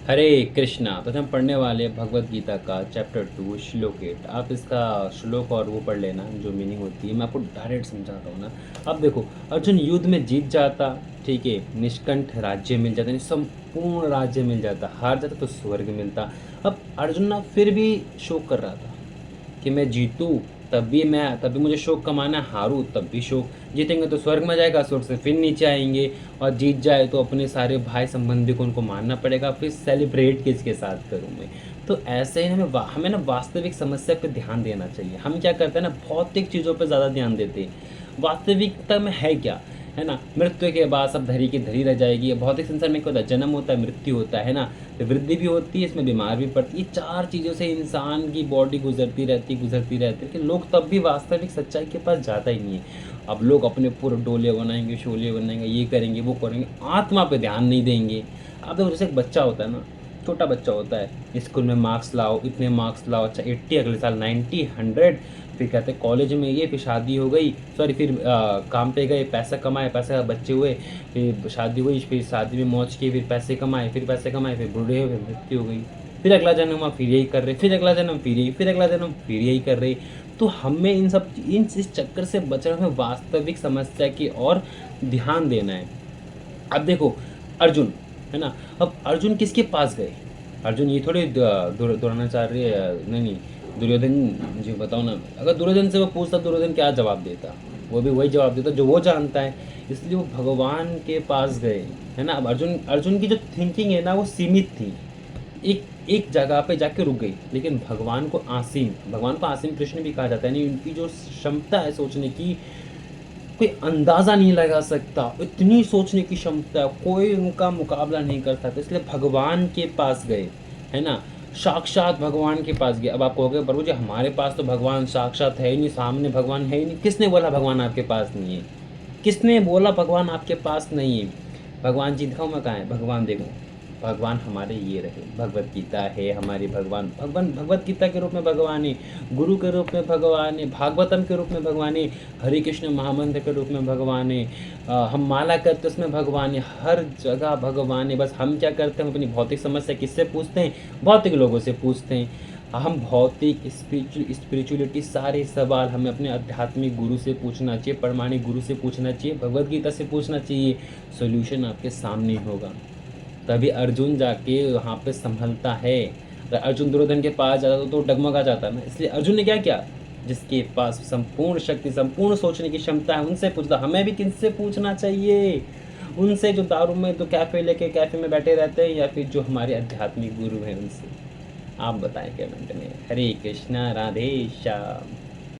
हरे कृष्णा। तो हम पढ़ने वाले हैं भगवत गीता का चैप्टर 2 श्लोक 8। आप इसका श्लोक और वो पढ़ लेना जो मीनिंग होती है। मैं आपको डायरेक्ट समझाता हूँ ना। अब देखो, अर्जुन युद्ध में जीत जाता, ठीक है, निष्कंठ राज्य मिल जाता, यानी संपूर्ण राज्य मिल जाता, हार जाता तो स्वर्ग मिलता। अब अर्जुन ना फिर भी शोक कर रहा था कि मैं जीतूँ तब भी मुझे शोक कमाना है, हारूँ तब भी शोक। जीतेंगे तो स्वर्ग में जाएगा, स्वर्ग से फिर नीचे आएंगे, और जीत जाए तो अपने सारे भाई संबंधी को उनको मानना पड़ेगा, फिर सेलिब्रेट किसके साथ करूँ मैं। तो ऐसे ही हमें ना वास्तविक समस्या पे ध्यान देना चाहिए। हम क्या करते हैं ना, भौतिक चीज़ों पे ज़्यादा ध्यान देते हैं। वास्तविकता में है क्या, है ना। मृत्यु के बाद सब धरी की धरी रह जाएगी। भौतिक संसार में क्या होता है, जन्म होता है, मृत्यु होता है ना, तो वृद्धि भी होती है, इसमें बीमार भी पड़ती है। ये चार चीज़ों से इंसान की बॉडी गुजरती रहती है, लेकिन लोग तब भी वास्तविक सच्चाई के पास जाता ही नहीं है। अब लोग अपने पूरे डोले बनाएंगे, शोले बनाएंगे, ये करेंगे वो करेंगे, आत्मा पे ध्यान नहीं देंगे। अब देखो, जैसे एक बच्चा होता है ना, छोटा बच्चा होता है, स्कूल में मार्क्स लाओ, इतने मार्क्स लाओ, अच्छा 80, अगले साल 90, 100, फिर कहते हैं कॉलेज में ये, फिर शादी हो गई, सॉरी फिर काम पे गए, पैसा कमाए, पैसे का बच्चे हुए, फिर शादी हुई, फिर शादी में मौज की, फिर पैसे कमाए, फिर बूढ़े हुए, फिर मृत्यु हो गई, फिर अगला जन्म हुआ, फिर यही कर रहे, फिर अगला जन्म फिर यही, फिर अगला जन्म फिर यही कर रहे। तो हमें इस चक्कर से बचना, हमें वास्तविक समस्या की ओर ध्यान देना है। अब देखो, अर्जुन, है ना, अब अर्जुन किसके पास गए। अर्जुन ये थोड़ी द्रोणाचार्य, नहीं, दुर्योधन जी बताओ ना। अगर दुर्योधन से वो पूछता, दुर्योधन क्या जवाब देता, वो भी वही जवाब देता जो वो जानता है। इसलिए वो भगवान के पास गए, है ना। अब अर्जुन अर्जुन की जो थिंकिंग है ना, वो सीमित थी, एक एक जगह पे जाके रुक गई। लेकिन भगवान को आसीम कृष्ण भी कहा जाता है। यानी उनकी जो क्षमता है सोचने की, कोई अंदाज़ा नहीं लगा सकता, इतनी सोचने की क्षमता, कोई उनका मुकाबला नहीं कर सकता। इसलिए भगवान के पास गए, है ना, साक्षात भगवान के पास गए। अब आप कहोगे प्रभु जी हमारे पास तो भगवान साक्षात है ही नहीं, सामने भगवान है ही नहीं। किसने बोला भगवान आपके पास नहीं है? किसने बोला भगवान आपके पास नहीं है? भगवान जी दिखाओ मैं कहाँ है, भगवान देखो, भगवान हमारे ये रहे, भगवत गीता है हमारी, भगवान भगवत गीता के रूप में भगवान है, गुरु के रूप में भगवान है, भागवतम के रूप में भगवान है, हरे कृष्ण महामंत्र के रूप में भगवान है, हम माला करते उसमें भगवान है, हर जगह भगवान है। बस हम क्या करते हैं, हम अपनी भौतिक समस्या किससे पूछते हैं? भौतिक लोगों से पूछते हैं। हम भौतिक स्पिरिचुअलिटी सारे सवाल हमें अपने आध्यात्मिक गुरु से पूछना चाहिए, प्रमाणिक गुरु से पूछना चाहिए, भगवत गीता से पूछना चाहिए। सॉल्यूशन आपके सामने होगा। तभी अर्जुन जाके वहाँ पे संभलता है। अगर अर्जुन दुर्योधन के पास जाता तो डगमगा जाता ना। इसलिए अर्जुन ने क्या किया, जिसके पास संपूर्ण शक्ति, संपूर्ण सोचने की क्षमता है, उनसे पूछता। हमें भी किनसे पूछना चाहिए? उनसे जो दारू में तो कैफे में बैठे रहते हैं, या फिर जो हमारे आध्यात्मिक गुरु हैं उनसे। आप बताएं कमेंट में। हरे कृष्णा, राधे श्याम।